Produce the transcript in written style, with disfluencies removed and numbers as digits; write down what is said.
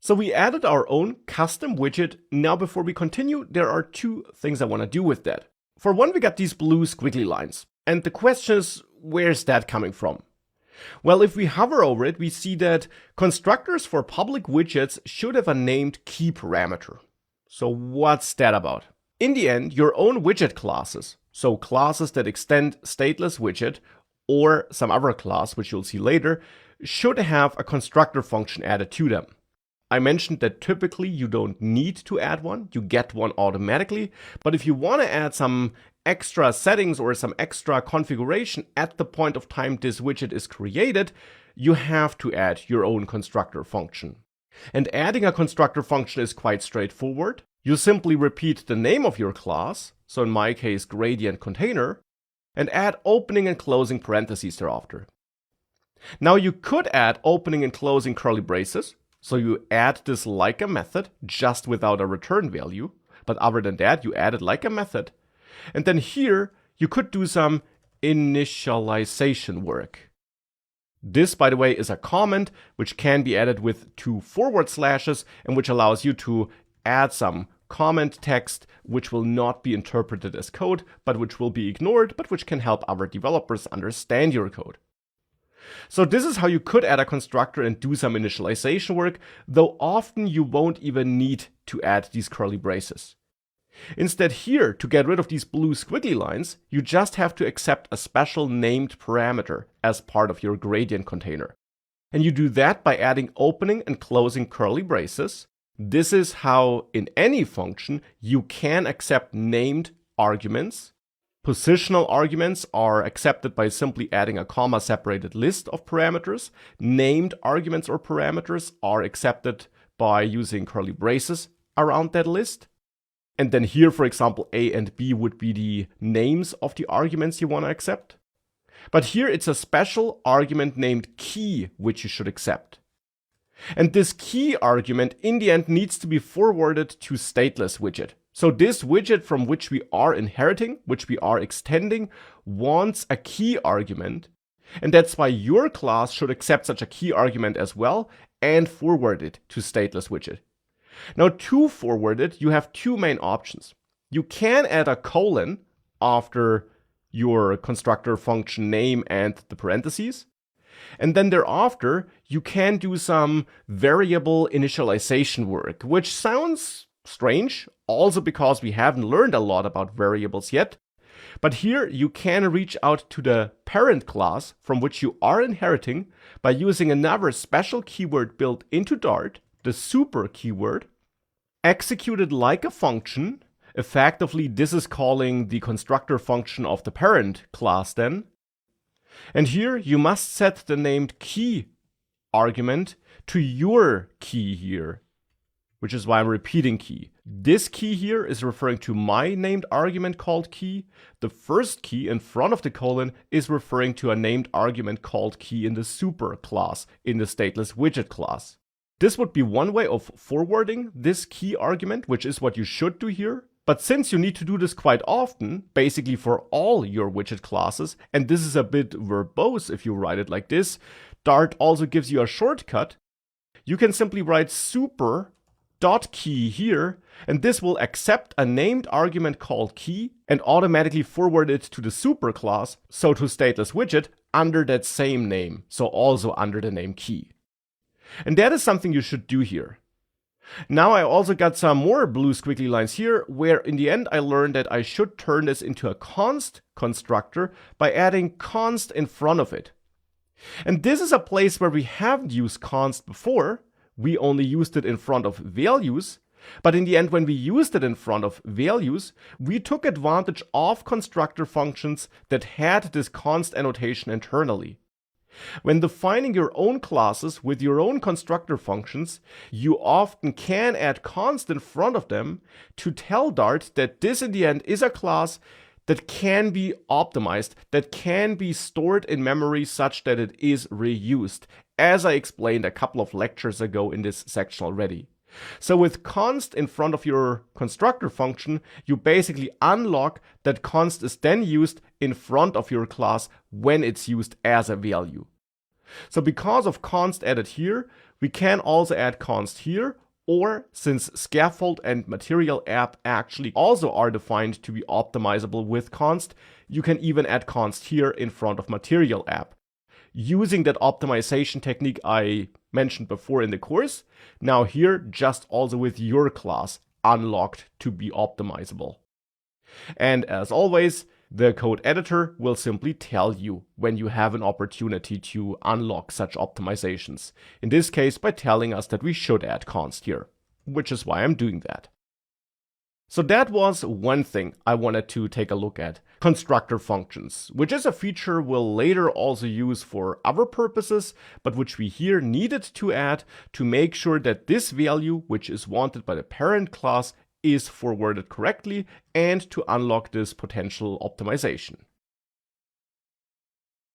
So we added our own custom widget. Now before we continue, there are two things I want to do with that. For one, we got these blue squiggly lines. And the question is, where's that coming from? Well, if we hover over it, we see that constructors for public widgets should have a named key parameter. So what's that about? In the end, your own widget classes, so classes that extend stateless widget or some other class, which you'll see later, should have a constructor function added to them. I mentioned that typically you don't need to add one, you get one automatically, but if you want to add some extra settings or some extra configuration at the point of time this widget is created, you have to add your own constructor function. And adding a constructor function is quite straightforward. You simply repeat the name of your class, so in my case gradient container, and add opening and closing parentheses thereafter. Now you could add opening and closing curly braces, so you add this like a method, just without a return value, but other than that you add it like a method. And then here you could do some initialization work. This, by the way, is a comment which can be added with 2 forward slashes and which allows you to add some comment text which will not be interpreted as code, but which will be ignored, but which can help other developers understand your code. So this is how you could add a constructor and do some initialization work, though often you won't even need to add these curly braces. Instead here, to get rid of these blue squiggly lines, you just have to accept a special named parameter as part of your gradient container. And you do that by adding opening and closing curly braces. This is how in any function you can accept named arguments. Positional arguments are accepted by simply adding a comma-separated list of parameters. Named arguments or parameters are accepted by using curly braces around that list. And then here, for example, A and B would be the names of the arguments you want to accept. But here it's a special argument named key which you should accept. And this key argument in the end needs to be forwarded to stateless widget. So this widget from which we are inheriting, which we are extending, wants a key argument. And that's why your class should accept such a key argument as well and forward it to stateless widget. Now to forward it, you have two main options. You can add a colon after your constructor function name and the parentheses. And then thereafter, you can do some variable initialization work, which sounds strange, also because we haven't learned a lot about variables yet. But here you can reach out to the parent class from which you are inheriting by using another special keyword built into Dart, the super keyword, executed like a function. Effectively, this is calling the constructor function of the parent class then. And here you must set the named key argument to your key here, which is why I'm repeating key. This key here is referring to my named argument called key. The first key in front of the colon is referring to a named argument called key in the super class, in the stateless widget class. This would be one way of forwarding this key argument, which is what you should do here. But since you need to do this quite often, basically for all your widget classes, and this is a bit verbose if you write it like this, Dart also gives you a shortcut. You can simply write super.key here, and this will accept a named argument called key and automatically forward it to the super class, so to stateless widget, under that same name, so also under the name key. And that is something you should do here. Now I also got some more blue squiggly lines here, where in the end I learned that I should turn this into a const constructor by adding const in front of it. And this is a place where we haven't used const before. We only used it in front of values. But in the end, when we used it in front of values, we took advantage of constructor functions that had this const annotation internally. When defining your own classes with your own constructor functions, you often can add const in front of them to tell Dart that this in the end is a class that can be optimized, that can be stored in memory such that it is reused, as I explained a couple of lectures ago in this section already. So with const in front of your constructor function, you basically unlock that const is then used in front of your class when it's used as a value. So because of const added here, we can also add const here, or since scaffold and material app actually also are defined to be optimizable with const, you can even add const here in front of material app. Using that optimization technique I mentioned before in the course, now here just also with your class unlocked to be optimizable. And as always, the code editor will simply tell you when you have an opportunity to unlock such optimizations. In this case, by telling us that we should add const here, which is why I'm doing that. So that was one thing I wanted to take a look at, constructor functions, which is a feature we'll later also use for other purposes, but which we here needed to add to make sure that this value, which is wanted by the parent class, is forwarded correctly and to unlock this potential optimization.